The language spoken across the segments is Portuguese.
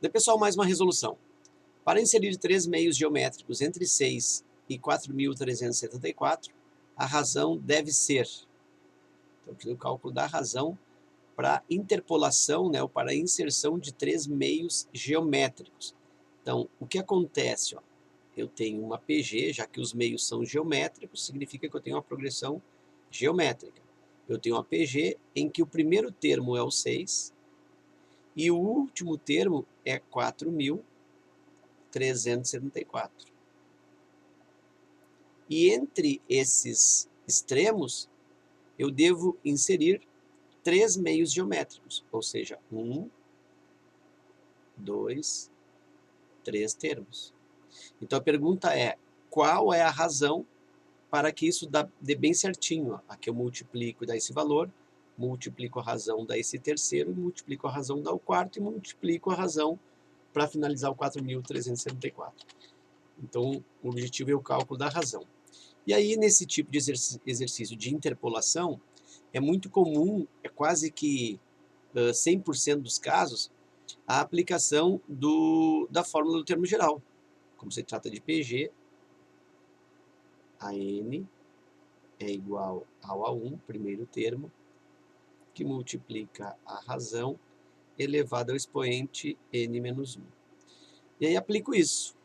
Daí, pessoal, mais uma resolução. Para inserir três meios geométricos entre 6 e 4.374, a razão deve ser... Então, eu o cálculo da razão para interpolação, né, ou para a inserção de três meios geométricos. Então, o que acontece? Ó, eu tenho uma PG, já que os meios são geométricos, significa que eu tenho uma progressão geométrica. Eu tenho uma PG em que o primeiro termo é o 6 e o último termo é 4.374. E entre esses extremos, eu devo inserir três meios geométricos, ou seja, 1, 2, 3 termos. Então a pergunta é, qual é a razão para que isso dê bem certinho? Aqui eu multiplico e dá esse valor, multiplico a razão, dá esse terceiro, multiplico a razão, dá o quarto, e multiplico a razão para finalizar o 4.374. Então o objetivo é o cálculo da razão. E aí nesse tipo de exercício de interpolação, é muito comum, é quase que 100% dos casos, a aplicação da fórmula do termo geral. Como se trata de PG, a n é igual ao A1, primeiro termo, que multiplica a razão elevado ao expoente n menos 1. E aí aplico isso.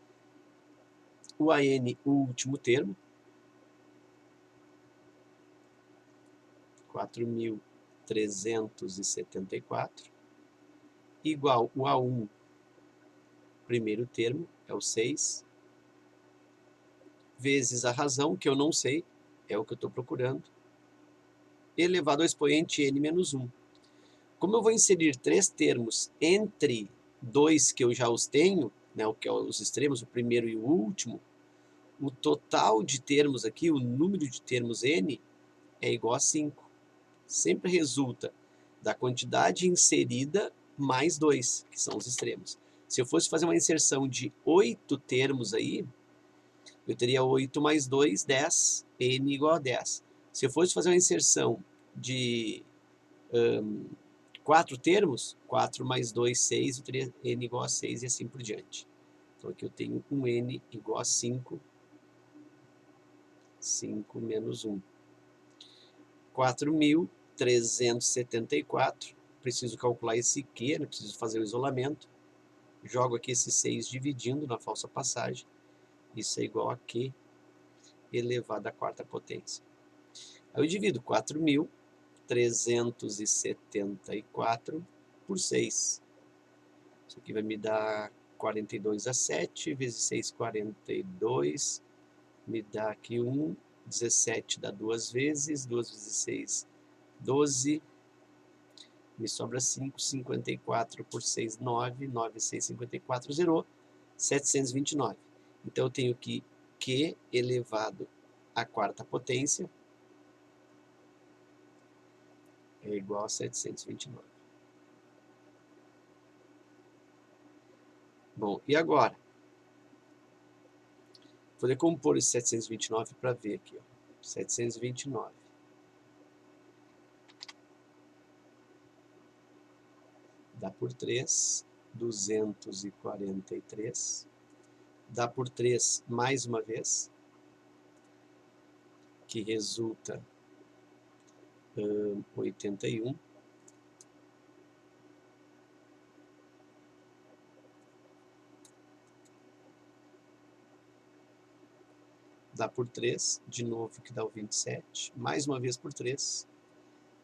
O AN, o último termo, 4.374, igual o A1, primeiro termo, é o 6, vezes a razão, que eu não sei, é o que eu estou procurando, elevado ao expoente n menos 1. Como eu vou inserir três termos entre dois que eu já os tenho, né, o que é os extremos, o primeiro e o último, o total de termos aqui, o número de termos n, é igual a 5. Sempre resulta da quantidade inserida mais 2, que são os extremos. Se eu fosse fazer uma inserção de 8 termos aí, eu teria 8 mais 2, 10, n igual a 10. Se eu fosse fazer uma inserção de 4 termos, 4 mais 2, 6, eu teria n igual a 6 e assim por diante. Então aqui eu tenho um n igual a 5, 5 menos 1. 4.374, preciso calcular esse Q, né? Preciso fazer o isolamento. Jogo aqui esse 6 dividindo na falsa passagem. Isso é igual a Q elevado à quarta potência. Aí eu divido 4.374 por 6. Isso aqui vai me dar 42 a 7, vezes 6, 42. Me dá aqui 1, 17 dá 2 vezes, 2 vezes 6, 12. Me sobra 5, 54 por 6, 9, 9, 6, 54, zerou, 729. Então eu tenho que Q elevado à quarta potência é igual a 729. Bom, e agora? Vou decompor esse 729 para ver aqui. Ó. 729. Dá por 3, 243. Dá por 3 mais uma vez, que resulta 81. Dá por 3, de novo, que dá o 27, mais uma vez por 3,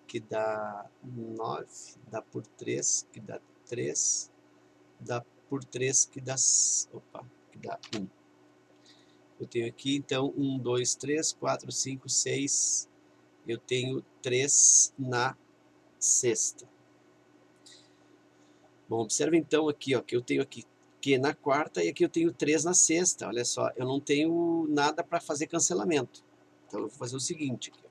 que dá 9, dá por 3, que dá 3, dá por 3, que dá, que dá 1. Eu tenho aqui, então, 1, 2, 3, 4, 5, 6, eu tenho 3 na sexta. Bom, observa então aqui, ó, que eu tenho aqui Q na quarta e aqui eu tenho 3 na sexta. Olha só, eu não tenho nada para fazer cancelamento. Então eu vou fazer o seguinte, aqui, ó.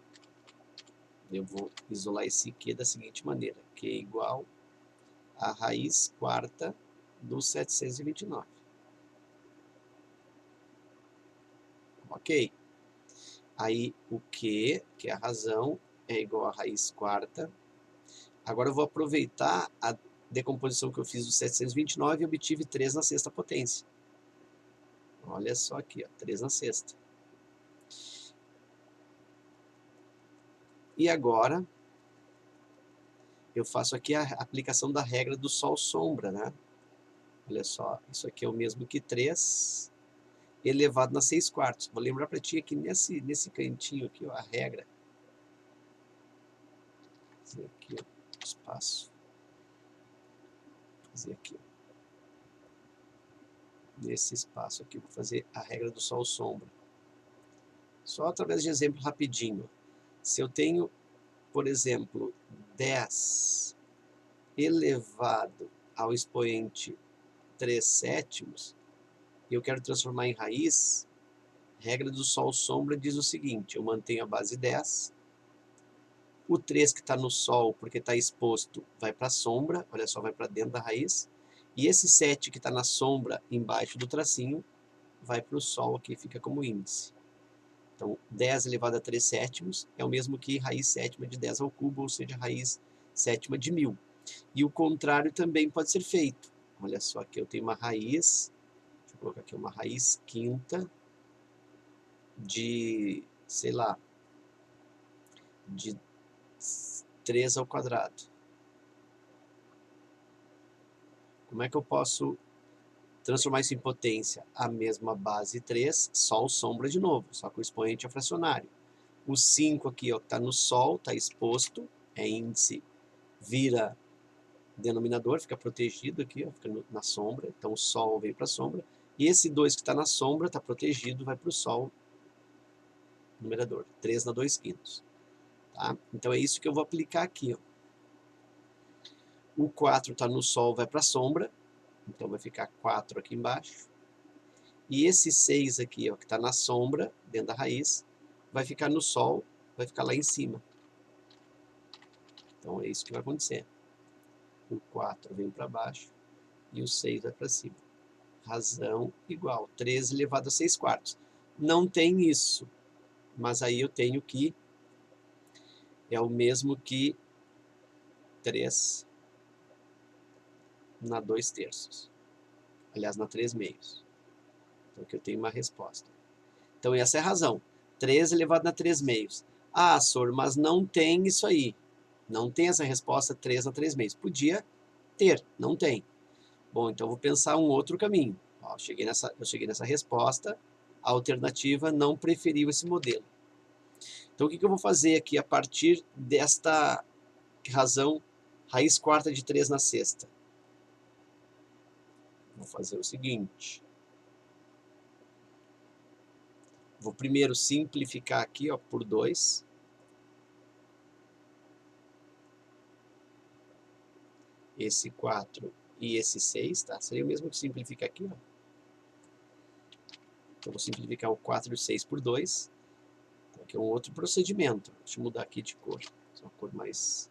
Eu vou isolar esse Q da seguinte maneira. Q é igual a raiz quarta do 729. Ok? Aí o Q, que é a razão, é igual a raiz quarta. Agora eu vou aproveitar a decomposição que eu fiz do 729 e obtive 3 na sexta potência. Olha só aqui, ó, 3 na sexta. E agora, eu faço aqui a aplicação da regra do Sol-sombra, né? Olha só, isso aqui é o mesmo que 3 elevado na 6/4. Vou lembrar para ti aqui nesse cantinho aqui, ó, a regra. Vou fazer aqui, ó, espaço. Vou fazer aqui, ó. Nesse espaço aqui, vou fazer a regra do Sol-sombra. Só através de exemplo rapidinho. Se eu tenho, por exemplo, 10 elevado ao expoente 3/7, e eu quero transformar em raiz, a regra do Sol-sombra diz o seguinte: eu mantenho a base 10, o 3 que está no Sol, porque está exposto, vai para a sombra, olha só, vai para dentro da raiz, e esse 7 que está na sombra, embaixo do tracinho, vai para o Sol aqui, fica como índice. Então, 10 elevado a 3/7 é o mesmo que raiz sétima de 10 ao cubo, ou seja, raiz sétima de 1000. E o contrário também pode ser feito. Olha só, aqui eu tenho uma raiz, deixa eu colocar aqui uma raiz quinta de, sei lá, de 3 ao quadrado. Como é que eu posso transformar isso em potência? A mesma base 3, Sol, sombra de novo, só que o expoente é fracionário. O 5 aqui, ó, está no Sol, está exposto, é índice, vira denominador, fica protegido aqui, ó, fica na sombra, então o Sol vem para a sombra, e esse 2 que está na sombra, está protegido, vai para o Sol, numerador, 3 na 2/5. Tá? Então é isso que eu vou aplicar aqui. Ó. O 4 está no Sol, vai para a sombra, então vai ficar 4 aqui embaixo, e esse 6 aqui, ó, que está na sombra, dentro da raiz, vai ficar no Sol, vai ficar lá em cima. Então é isso que vai acontecer. O 4 vem para baixo e o 6 vai para cima. Razão igual, 13 elevado a 6/4. Não tem isso, mas aí eu tenho que é o mesmo que 3 na 2/3. Aliás, na 3/2. Então aqui eu tenho uma resposta. Então essa é a razão. 3 elevado na 3/2. Ah, Sor, mas não tem isso aí. Não tem essa resposta 3 na 3/2. Podia ter, não tem. Bom, então eu vou pensar um outro caminho. Ó, eu cheguei nessa resposta, a alternativa não preferiu esse modelo. Então o que eu vou fazer aqui a partir desta razão raiz quarta de 3 na sexta? Vou fazer o seguinte. Vou primeiro simplificar aqui, ó, por 2. Esse 4 e esse 6, tá? Seria o mesmo que simplificar aqui, ó. Então, vou simplificar o 4 e o 6 por 2. Então, aqui é um outro procedimento. Deixa eu mudar aqui de cor. Uma cor mais...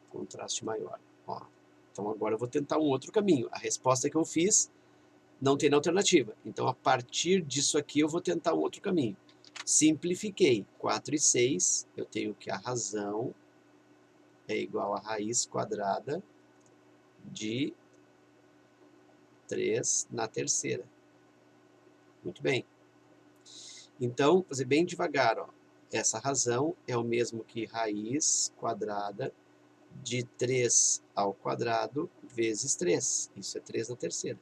contraste maior. Ó. Então, agora eu vou tentar um outro caminho. A resposta que eu fiz não tem alternativa. Então, a partir disso aqui, eu vou tentar um outro caminho. Simplifiquei. 4 e 6, eu tenho que a razão é igual a raiz quadrada de 3 na terceira. Muito bem. Então, vou fazer bem devagar. Ó. Essa razão é o mesmo que raiz quadrada de 3 ao quadrado vezes 3. Isso é 3 na terceira.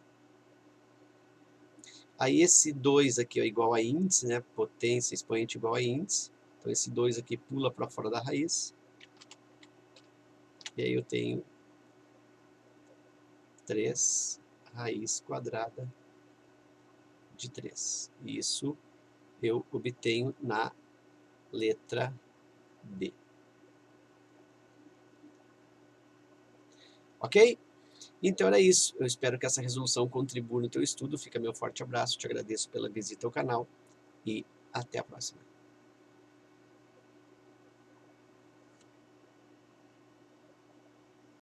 Aí esse 2 aqui é igual a índice, né? Potência expoente igual a índice. Então esse 2 aqui pula para fora da raiz. E aí eu tenho 3 raiz quadrada de 3. Isso eu obtenho na letra B. Ok? Então era isso. Eu espero que essa resolução contribua no teu estudo. Fica meu forte abraço. Te agradeço pela visita ao canal e até a próxima.